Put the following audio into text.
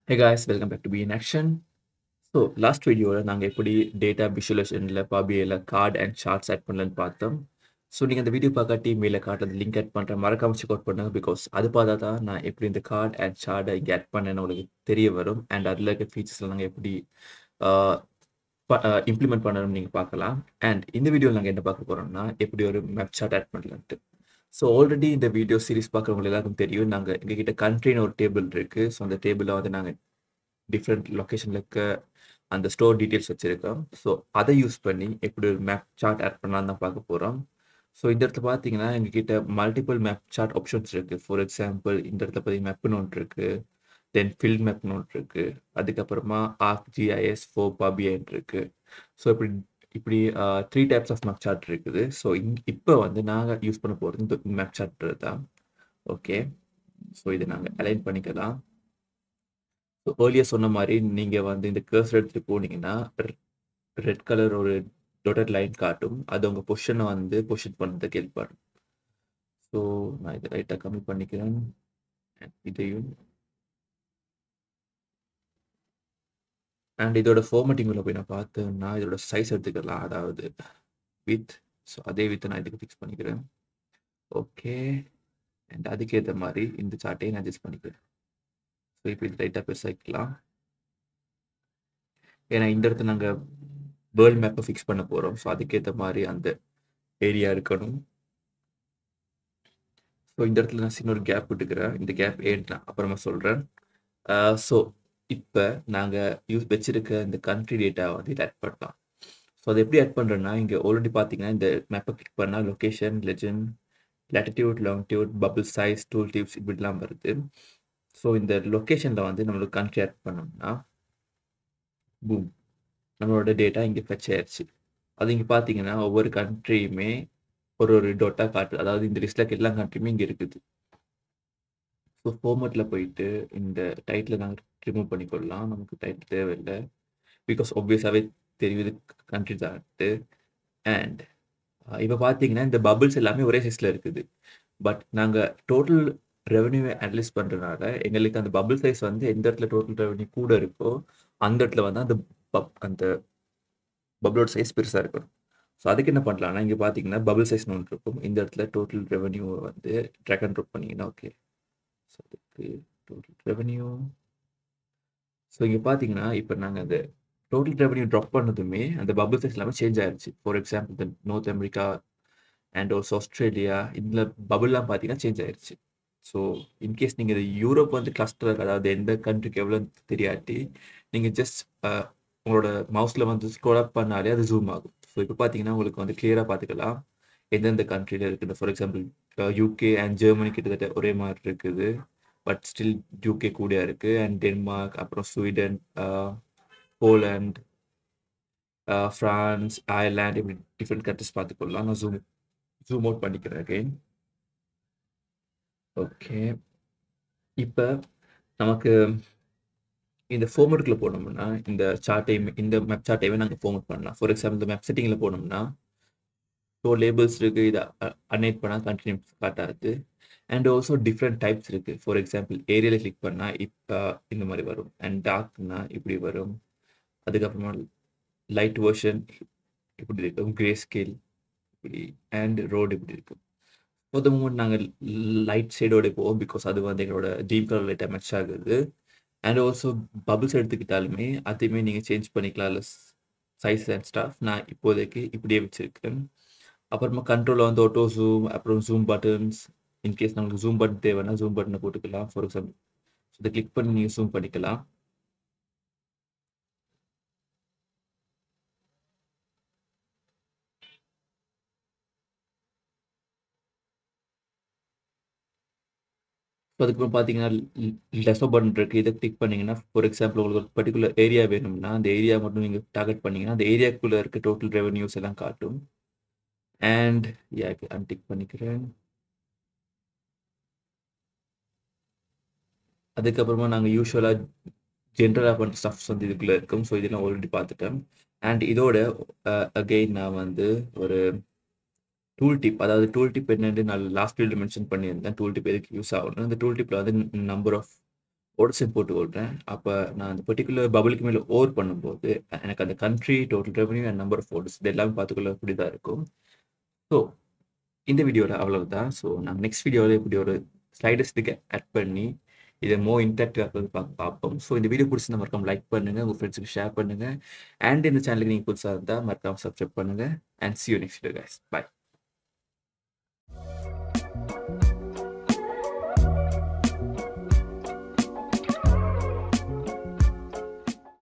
Hey guys, welcome back to Be in Action. So last வீடியோவில் நாங்கள் எப்படி data விஷுவலைசேஷனில் பபிஏல கார்டு அண்ட் ஷார்ட்ஸ் ஆட் பண்ணலன்னு பார்த்தோம். ஸோ நீங்கள் அந்த வீடியோ பார்க்காட்டி மேலே காட்டுறது லிங்க் ஆட் பண்ணுறேன், மறக்காம செக் அவுட் பண்ணுங்க. பிகாஸ் அது பார்த்தா தான் நான் எப்படி இந்த கார்டு அண்ட் ஷார்டை இங்கே ஆட் பண்ணேன்னு உங்களுக்கு தெரிய வரும். அண்ட் அதில் இருக்க ஃபீச்சர்ஸில் நாங்கள் எப்படி இம்ப்ளிமெண்ட் பண்ணணும்னு நீங்கள் பார்க்கலாம். அண்ட் இந்த வீடியோவில் நாங்கள் என்ன பார்க்க போகிறோம்னா எப்படி ஒரு மேப் சார்ட் ஆட் பண்ணலான்ட்டு. ஸோ ஆல்ரெடி இந்த வீடியோ சீரிஸ் பார்க்குறவங்க எல்லாருக்கும் தெரியும், நாங்கள் எங்ககிட்ட கண்ட்ரின்னு ஒரு டேபிள் இருக்குது. ஸோ அந்த டேபிளில் வந்து நாங்கள் டிஃப்ரெண்ட் லொக்கேஷனில் இருக்க அந்த ஸ்டோர் டீட்டெயில்ஸ் வச்சுருக்கோம். ஸோ அதை யூஸ் பண்ணி எப்படி ஒரு மேப் சார்ட் ஆட் பண்ணலான்னு தான் பார்க்க போகிறோம். ஸோ இந்த இடத்துல பார்த்தீங்கன்னா எங்ககிட்ட மல்டிபிள் மேப் சார்ட் ஆப்ஷன்ஸ் இருக்குது. ஃபார் எக்ஸாம்பிள் இந்த இடத்துல பார்த்தீங்கன்னா மேப்னு ஒன்று இருக்குது, தென் ஃபீல்ட் மேப்னு ஒன்று இருக்குது, அதுக்கப்புறமா ArcGIS for பபிஐன்னு இருக்குது. ஸோ இப்படி இப்படி 3 டைப்ஸ் ஆஃப் மேப் சார்ட் இருக்குது. ஸோ இப்போ வந்து நாங்கள் யூஸ் பண்ண போகிறது இந்த மேப் சார்ட் தான். ஓகே, ஸோ இதை நாங்கள் அலைன் பண்ணிக்கலாம். ஸோ ஏர்லியர் சொன்ன மாதிரி நீங்கள் வந்து இந்த கர்சர் எடுத்துகிட்டு போனீங்கன்னா ரெட் கலர் ஒரு டொட்டட் லைன் காட்டும். அது உங்கள் பொசிஷனை வந்து பொசிஷன் பண்ணுறதுக்கு ஹெல்ப் பண்ணும். ஸோ நான் இதை லைட்டாக கம்மி பண்ணிக்கிறேன். இதையும் அண்ட் இதோட ஃபார்மேட்டிங்கில் போய் நான் பார்த்தேன்னா இதோட சைஸ் எடுத்துக்கலாம், அதாவது வித். ஸோ அதே வித்தை நான் இதுக்கு ஃபிக்ஸ் பண்ணிக்கிறேன். ஓகே, அண்ட் அதுக்கேற்ற மாதிரி இந்த சார்ட்டையும் நான் அட்ஜஸ்ட் பண்ணிக்கிறேன். ஸோ இப்போ இது லைட்டாக பெருசாகிக்கலாம், ஏன்னா இந்த இடத்துல நாங்கள் வேர்ல்ட் மேப்பை ஃபிக்ஸ் பண்ண போகிறோம். ஸோ அதுக்கேற்ற மாதிரி அந்த ஏரியா இருக்கணும். ஸோ இந்த இடத்துல நான் சின்ன ஒரு கேப் விட்டுக்கிறேன். இந்த கேப் ஏன்னா அப்புறமா சொல்கிறேன். ஸோ இப்போ நாங்கள் வச்சிருக்க இந்த கண்ட்ரி டேட்டா வந்து இதை ஆட் பண்ணலாம். ஸோ அதை எப்படி ஆட் பண்ணுறேன்னா, இங்கே ஆல்ரெடி பார்த்தீங்கன்னா இந்த மேப்பை கிளிக் பண்ணால் location, legend, latitude, longitude, bubble size, tool tips இப்படிலாம் வருது. ஸோ இந்த லொக்கேஷனில் வந்து நம்மளுக்கு கண்ட்ரி ஆட் பண்ணோம்னா பூம், நம்மளோட டேட்டா இங்கே ஃபெச் ஆயிடுச்சு. அது இங்கே பார்த்தீங்கன்னா ஒவ்வொரு கண்ட்ரியுமே ஒரு ஒரு டோட்டா காட்டு, அதாவது இந்த லிஸ்ட்டில் எல்லா கண்ட்ரியுமே இங்கே இருக்குது. ஸோ ஃபார்மேட்டில் போயிட்டு இந்த டைட்டில் நாங்கள் ரிமூவ் பண்ணிக்கொள்ளலாம், நமக்கு டைட்டில் தேவையில்லை. பிகாஸ் ஒப்வியஸாகவே தெரியுது கண்ட்ரி தான்ட்டு. அண்ட் இப்போ பார்த்தீங்கன்னா இந்த பபிள்ஸ் எல்லாமே ஒரே சைஸில் இருக்குது. பட் நாங்கள் டோட்டல் ரெவன்யூவை அனலைஸ் பண்ணுறதுனால எங்களுக்கு அந்த பபிள் சைஸ் வந்து எந்த இடத்துல டோட்டல் ரெவன்யூ கூட இருக்கோ அந்த இடத்துல வந்து அந்த பபிளோட சைஸ் பெருசாக இருக்கணும். ஸோ அதுக்கு என்ன பண்ணலாம்னா, இங்கே பார்த்தீங்கன்னா பபிள் சைஸ்னு ஒன்று இருக்கும். இந்த இடத்துல டோட்டல் ரெவன்யூ வந்து ட்ராக் அண்ட் ட்ராப் பண்ணிங்கன்னா ஓகே. ஸோ அதுக்கு டோட்டல் ரெவன்யூ. ஸோ இங்கே பார்த்தீங்கன்னா இப்போ நாங்கள் அந்த டோட்டல் ரெவன்யூ ட்ராப் பண்ணதுமே அந்த பபிள் சைஸ் எல்லாமே சேஞ்ச் ஆயிடுச்சு. ஃபார் எக்ஸாம்பிள் இந்த north America and also Australia இதில் பபிள்லாம் பார்த்தீங்கன்னா சேஞ்ச் ஆயிடுச்சு. ஸோ இன்கேஸ் நீங்கள் இந்த யூரோப் வந்து கிளஸ்டர், அதாவது எந்த கண்ட்ரிக்கு எவ்வளோ தெரியாட்டி நீங்கள் ஜஸ்ட் உங்களோட மவுஸில் வந்து ஸ்க்ரோல் அப் பண்ணாலே அது ஜூம் ஆகும். ஸோ இப்போ பார்த்தீங்கன்னா உங்களுக்கு வந்து கிளியராக பார்த்துக்கலாம் எந்தெந்த கண்ட்ரியில் இருக்குது. For example UK and Germany கிட்டத்தட்ட ஒரே மாதிரி இருக்குது, பட் ஸ்டில் யூகே கூட இருக்குது. அண்ட் டென்மார்க், அப்புறம் ஸ்வீடன், போலண்ட், ஃப்ரான்ஸ், அயர்லாண்ட், இப்படி டிஃப்ரெண்ட் கண்ட்ரிஸ் பார்த்துக்கொள்ளலாம். நான் ஜூம் அவுட் பண்ணிக்கிறேன் அகைன். ஓகே, இப்போ நமக்கு இந்த ஃபார்மேட்டுக்குள்ள போனோம்னா இந்த சார்ட்டையுமே, இந்த மேப் சார்ட்டையுமே நாங்கள் ஃபார்மேட் பண்ணலாம். ஃபார் எக்ஸாம்பிள் இந்த மேப் செட்டிங்கில் போனோம்னா ஸோ லேபிள்ஸ் இருக்குது, இதை அன்னைட் பண்ணால் கண்டினியூ காட்டாது. அண்ட் ஆல்சோ டிஃப்ரெண்ட் டைப்ஸ் இருக்குது. ஃபார் எக்ஸாம்பிள் ஏரியாவில் கிளிக் பண்ணால் இப்போ இந்த மாதிரி வரும், அண்ட் டார்க்னா இப்படி வரும். அதுக்கப்புறமா லைட் வெர்ஷன் இப்படி இருக்கும், கிரே ஸ்கேல் இப்படி, அண்ட் ரோடு இப்படி இருக்கும். ஃபார் த மூமெண்ட் நாங்கள் லைட் சைடோட போவோம், பிகாஸ் அது வந்து எங்களோட டீப் கலர் லைட்டாக மேட்ச் ஆகுது. அண்ட் ஆல்சோ பபிள்ஸ் எடுத்துக்கிட்டாலுமே அதையுமே நீங்கள் சேஞ்ச் பண்ணிக்கலாம், இல்லை சைஸ் அண்ட் ஸ்டாஃப். நான் இப்போதைக்கு இப்படியே வச்சுருக்கேன். அப்புறமா கண்ட்ரோலில் வந்து ஆட்டோ ஜூம், அப்புறம் ஜூம் பட்டன்ஸ். இன்கேஸ் நம்மளுக்கு ஜூம் பட்டன் தேவைன்னா ஜூம் பட்டனை போட்டுக்கலாம். ஃபார் எக்ஸாம்பிள் இதை கிளிக் பண்ணி நீங்கள் ஜூம் பண்ணிக்கலாம். ஸோ அதுக்கப்புறம் பார்த்தீங்கன்னா லெஸோ பட்டன் இருக்குது, இதை கிளிக் பண்ணிங்கன்னா ஃபார் எக்ஸாம்பிள் உங்களுக்கு ஒரு பர்டிகுலர் ஏரியா வேணும்னா அந்த ஏரியா மட்டும் நீங்கள் டார்கெட் பண்ணிங்கன்னா அந்த ஏரியாக்குள்ளே இருக்க டோட்டல் ரெவன்யூஸ் எல்லாம் காட்டும். அண்ட் அன்டிக் பண்ணிக்கிறேன். அதுக்கப்புறமா நாங்கள் யூஸ்வலாக ஜென்ரலாக பண்ணுற ஸ்டஃப்ஸ் வந்து இதுக்குள்ளே இருக்கும். ஸோ இதெல்லாம் ஆல்ரெடி பார்த்துட்டேன். அண்ட் இதோட அகெயின் நான் வந்து ஒரு டூல் டிப், அதாவது டூல் டிப் என்னென்னு நான் லாஸ்ட் வீடியோவில் மென்ஷன் பண்ணியிருந்தேன். டூல் டிப் எதுக்கு யூஸ் ஆகணும், இந்த டூல் டிப்பில் வந்து நம்பர் ஆஃப் ஓடசையும் போட்டுக்கொள்கிறேன். அப்போ நான் அந்த பர்டிகுலர் பபுளுக்கு மேலே ஓவர் பண்ணும்போது எனக்கு அந்த country, total revenue and number of orders இது எல்லாமே பார்த்துக்கொள்ளக்கூடியதாக இருக்கும். ஸோ இந்த வீடியோவில் அவ்வளவுதான். ஸோ நம்ம நெக்ஸ்ட் வீடியோவில் இப்படி ஒரு ஸ்லைடர்ஸ் இதுக்கு ஆட் பண்ணி இதை இன்டராக்டிவாக பார்ப்போம். ஸோ இந்த வீடியோ பிடிச்சிருந்தா மறக்காம லைக் பண்ணுங்கள், உங்கள் ஃப்ரெண்ட்ஸுக்கு ஷேர் பண்ணுங்கள். அண்ட் இந்த சேனலுக்கு நீங்கள் புதுசாக இருந்தால் மறக்காம சப்ஸ்கிரைப் பண்ணுங்கள். And see you next video guys. Bye.